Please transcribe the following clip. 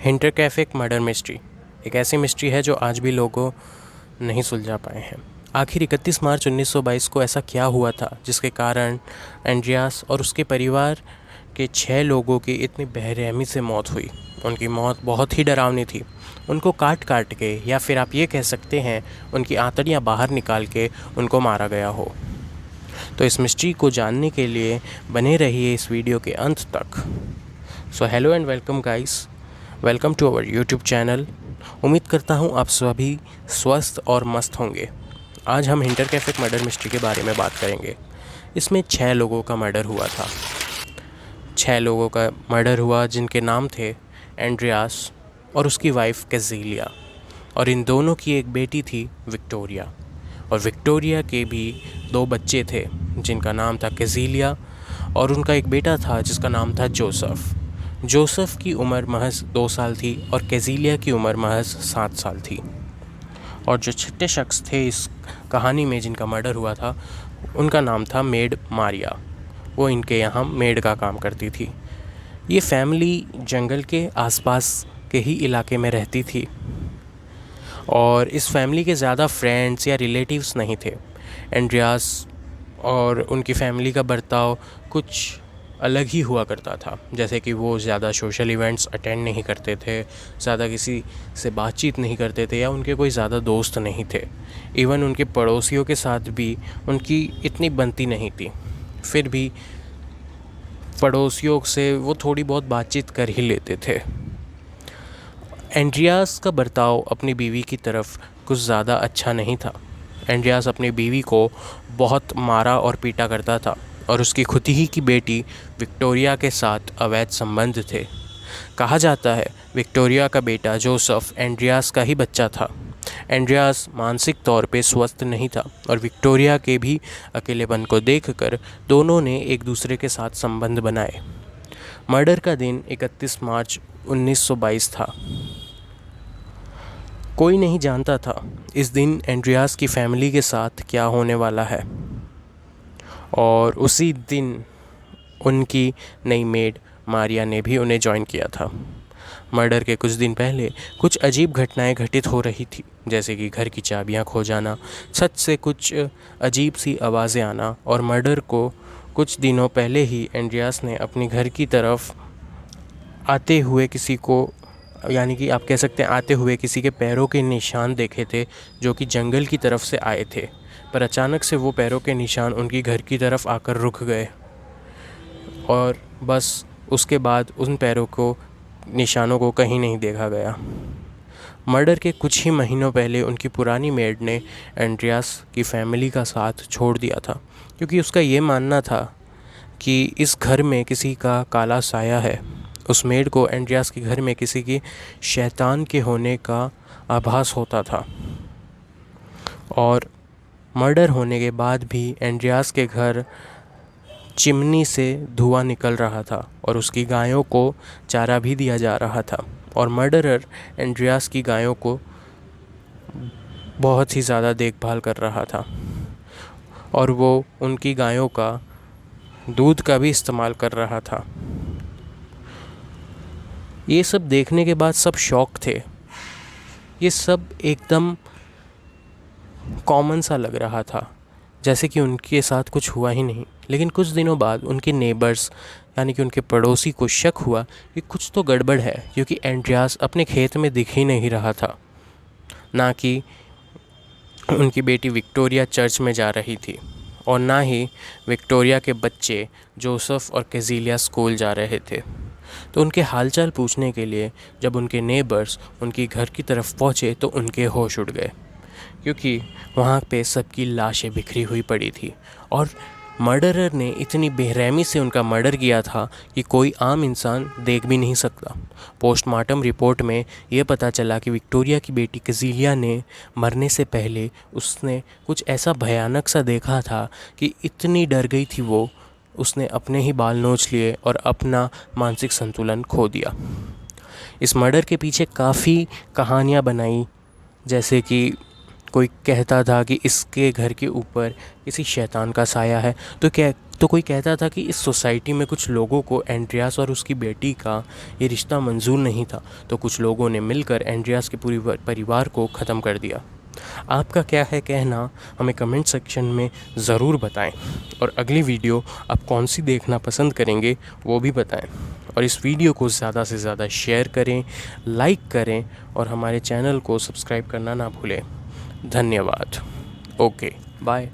Hinter cafe एक murder mystery, एक ऐसी मिस्ट्री है जो आज भी लोगों नहीं सुलझा पाए हैं। आखिर 31 मार्च 1922 को ऐसा क्या हुआ था जिसके कारण एंड्रियास और उसके परिवार के 6 लोगों की इतनी बेरहमी से मौत हुई। उनकी मौत बहुत ही डरावनी थी। उनको काट काट के, या फिर आप ये कह सकते हैं उनकी आंतड़ियाँ बाहर निकाल के उनको मारा गया हो। तो इस मिस्ट्री को जानने के लिए बने रहिए इस वीडियो के अंत तक। So hello and welcome guys, welcome to our YouTube channel. उम्मीद करता हूँ आप सभी स्वस्थ और मस्त होंगे। आज हम हिंटर कैफ़े मर्डर मिस्ट्री के बारे में बात करेंगे। इसमें 6 लोगों का मर्डर हुआ था। 6 लोगों का मर्डर हुआ जिनके नाम थे एंड्रियास और उसकी वाइफ कैज़िलिया, और इन दोनों की एक बेटी थी विक्टोरिया, और विक्टोरिया के भी 2 बच्चे थे जिनका नाम था कैज़िलिया, और उनका एक बेटा था जिसका नाम था जोसेफ। जोसेफ की उम्र महज 2 साल थी और कैज़िलिया की उम्र महज 7 साल थी। और जो छठे शख्स थे इस कहानी में जिनका मर्डर हुआ था, उनका नाम था मेड मारिया। वो इनके यहाँ मेड का काम करती थी। ये फैमिली जंगल के आसपास के ही इलाके में रहती थी और इस फैमिली के ज़्यादा फ्रेंड्स या रिलेटिव्स नहीं थे। एंड्रियास और उनकी फैमिली का बर्ताव कुछ अलग ही हुआ करता था, जैसे कि वो ज़्यादा सोशल इवेंट्स अटेंड नहीं करते थे, ज़्यादा किसी से बातचीत नहीं करते थे, या उनके कोई ज़्यादा दोस्त नहीं थे। इवन उनके पड़ोसियों के साथ भी उनकी इतनी बनती नहीं थी। फिर भी पड़ोसियों से वो थोड़ी बहुत बातचीत कर ही लेते थे। एंड्रियास का बर्ताव अपनी बीवी की तरफ कुछ ज़्यादा अच्छा नहीं था। एंड्रियास अपनी बीवी को बहुत मारा और पीटा करता था, और उसकी खुद ही की बेटी विक्टोरिया के साथ अवैध संबंध थे। कहा जाता है विक्टोरिया का बेटा जोसेफ एंड्रियास का ही बच्चा था। एंड्रियास मानसिक तौर पे स्वस्थ नहीं था, और विक्टोरिया के भी अकेलेपन को देखकर दोनों ने एक दूसरे के साथ संबंध बनाए। मर्डर का दिन 31 मार्च 1922 था। कोई नहीं जानता था इस दिन एंड्रियास की फैमिली के साथ क्या होने वाला है, और उसी दिन उनकी नई मेड मारिया ने भी उन्हें ज्वाइन किया था। मर्डर के कुछ दिन पहले कुछ अजीब घटनाएं घटित हो रही थी, जैसे कि घर की चाबियां खो जाना, छत से कुछ अजीब सी आवाज़ें आना, और मर्डर को कुछ दिनों पहले ही एंड्रियास ने अपनी घर की तरफ आते हुए किसी को, यानी कि आप कह सकते हैं आते हुए किसी के पैरों के निशान देखे थे जो कि जंगल की तरफ से आए थे, पर अचानक से वो पैरों के निशान उनकी घर की तरफ आकर रुक गए, और बस उसके बाद उन पैरों को निशानों को कहीं नहीं देखा गया। मर्डर के कुछ ही महीनों पहले उनकी पुरानी मेड ने एंड्रियास की फैमिली का साथ छोड़ दिया था, क्योंकि उसका ये मानना था कि इस घर में किसी का काला साया है। उस मेड को एंड्रियास के घर में किसी की शैतान के होने का आभास होता था, और मर्डर होने के बाद भी एंड्रियास के घर चिमनी से धुआं निकल रहा था, और उसकी गायों को चारा भी दिया जा रहा था, और मर्डरर एंड्रियास की गायों को बहुत ही ज़्यादा देखभाल कर रहा था, और वो उनकी गायों का दूध का भी इस्तेमाल कर रहा था। ये सब देखने के बाद सब शॉक थे। ये सब एकदम कॉमन सा लग रहा था, जैसे कि उनके साथ कुछ हुआ ही नहीं। लेकिन कुछ दिनों बाद उनके नेबर्स, यानी कि उनके पड़ोसी को शक हुआ कि कुछ तो गड़बड़ है, क्योंकि एंड्रियास अपने खेत में दिख ही नहीं रहा था, ना कि उनकी बेटी विक्टोरिया चर्च में जा रही थी, और ना ही विक्टोरिया के बच्चे जोसेफ और कैज़िलिया स्कूल जा रहे थे। तो उनके हालचाल पूछने के लिए जब उनके नेबर्स उनकी घर की तरफ पहुँचे तो उनके होश उड़ गए, क्योंकि वहाँ पे सबकी लाशें बिखरी हुई पड़ी थी, और मर्डरर ने इतनी बेरहमी से उनका मर्डर किया था कि कोई आम इंसान देख भी नहीं सकता। पोस्टमार्टम रिपोर्ट में ये पता चला कि विक्टोरिया की बेटी कैज़िलिया ने मरने से पहले उसने कुछ ऐसा भयानक सा देखा था कि इतनी डर गई थी वो, उसने अपने ही बाल नोच लिए और अपना मानसिक संतुलन खो दिया। इस मर्डर के पीछे काफ़ी कहानियाँ बनाई, जैसे कि कोई कहता था कि इसके घर के ऊपर किसी शैतान का साया है, तो कोई कहता था कि इस सोसाइटी में कुछ लोगों को एंड्रियास और उसकी बेटी का ये रिश्ता मंजूर नहीं था, तो कुछ लोगों ने मिलकर एंड्रियास के पूरी परिवार को ख़त्म कर दिया। आपका क्या है कहना, हमें कमेंट सेक्शन में ज़रूर बताएं, और अगली वीडियो आप कौन सी देखना पसंद करेंगे वो भी बताएं, और इस वीडियो को ज़्यादा से ज़्यादा शेयर करें, लाइक करें, और हमारे चैनल को सब्सक्राइब करना ना भूलें। धन्यवाद। Okay, bye.